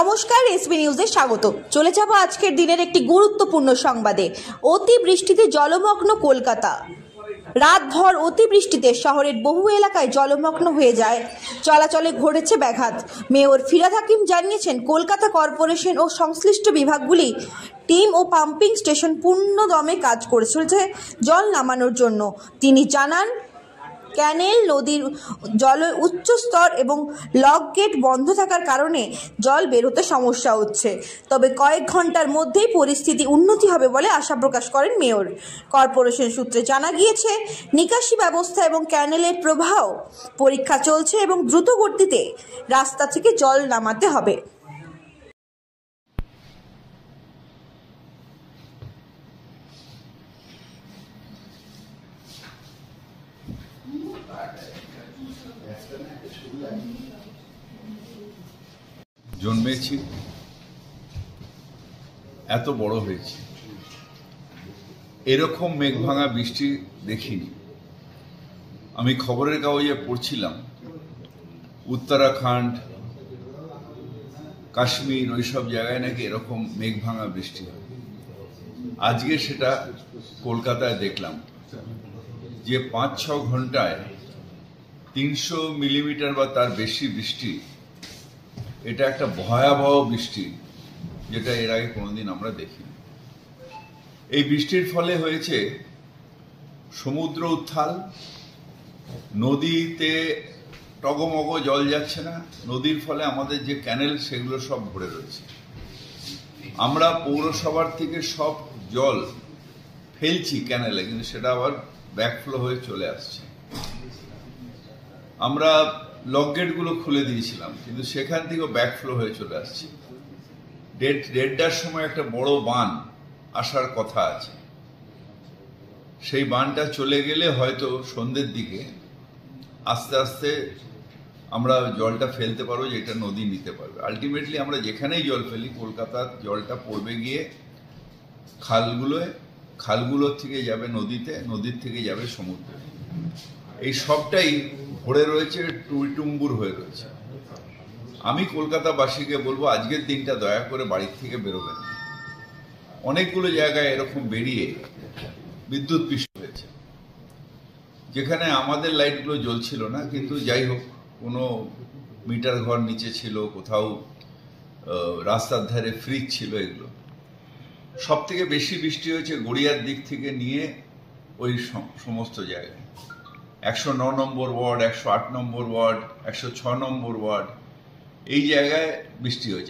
নমস্কার, এসবি নিউজে স্বাগত। চলে যাব আজকের দিনের একটি গুরুত্বপূর্ণ সংবাদে। অতি বৃষ্টিতে জলমগ্ন কলকাতা। রাতভর অতিবৃষ্টিতে শহরের বহু এলাকায় জলমগ্ন হয়ে যায়, চলাচলে ঘটেছে ব্যাঘাত। মেয়র ফিরহাদ হাকিম জানিয়েছেন, কলকাতা কর্পোরেশন ও সংশ্লিষ্ট বিভাগগুলি টিম ও পাম্পিং স্টেশন পূর্ণ দমে কাজ করে চলেছে জল নামানোর জন্য। তিনি জানান, ক্যানেল, নদীর জলের উচ্চ স্তর এবং লক গেট বন্ধ থাকার কারণে জল বের হতে সমস্যা হচ্ছে। তবে কয়েক ঘন্টার মধ্যেই পরিস্থিতি উন্নতি হবে বলে আশা প্রকাশ করেন মেয়র। কর্পোরেশন সূত্রে জানা গিয়েছে, নিকাশি ব্যবস্থা এবং ক্যানেলের প্রবাহ পরীক্ষা চলছে এবং দ্রুত গতিতে রাস্তা থেকে জল নামাতে হবে। জন্মেছি, এত বড় হয়েছি, এরকম মেঘ ভাঙা বৃষ্টি দেখিনি। আমি খবরের কাগজে পড়ছিলাম উত্তরাখণ্ড, কাশ্মীর, ওইসব জায়গায় নাকি এরকম মেঘ ভাঙা বৃষ্টি হয়। আজকে সেটা কলকাতায় দেখলাম যে 5-6 ঘন্টায় 300 মিলিমিটার বা তার বেশি বৃষ্টি। এটা একটা ভয়াবহ বৃষ্টি, যেটা এর আগে কোনোদিন আমরা দেখিনি। এই বৃষ্টির ফলে হয়েছে সমুদ্র উত্থাল, নদীতে টগমগ জল যাচ্ছে না। নদীর ফলে আমাদের যে ক্যানেল, সেগুলো সব ভরে রয়েছে। আমরা পৌরসভার থেকে সব জল ফেলছি ক্যানেলে, কিন্তু সেটা আবার ব্যাকফ্লো হয়ে চলে আসছে। আমরা লক গেটগুলো খুলে দিয়েছিলাম, কিন্তু সেখান থেকেও ব্যাকফ্লো হয়ে চলে আসছে। 1:30টার সময় একটা বড় বান আসার কথা আছে। সেই বানটা চলে গেলে হয়তো সন্ধ্যের দিকে আস্তে আস্তে আমরা জলটা ফেলতে পারবো, যেটা নদী নিতে পারবে। আলটিমেটলি আমরা যেখানেই জল ফেলি, কলকাতার জলটা পড়বে গিয়ে খালগুলোর থেকে যাবে নদীতে, নদীর থেকে যাবে সমুদ্রে। এই সবটাই ভরে রয়েছে, টুইটুম্বুর হয়ে রয়েছে। আমি কলকাতাবাসীকে বলবো, আজকের দিনটা দয়া করে বাড়ির থেকে বেরোবেন। অনেকগুলো জায়গায় এরকম বেরিয়ে বিদ্যুৎ পৃষ্ঠ হয়েছে, যেখানে আমাদের লাইটগুলো জ্বলছিল না, কিন্তু যাই হোক, কোনো মিটার ঘর নিচে ছিল, কোথাও রাস্তার ধারে ফ্রিজ ছিল। এগুলো সব থেকে বেশি বৃষ্টি হয়েছে গড়িয়ার দিক থেকে নিয়ে ওই সমস্ত জায়গায়। 109 নম্বর ওয়ার্ড, 108 নম্বর ওয়ার্ড, 106 নম্বর ওয়ার্ড, এই জায়গায় বৃষ্টি হয়েছে।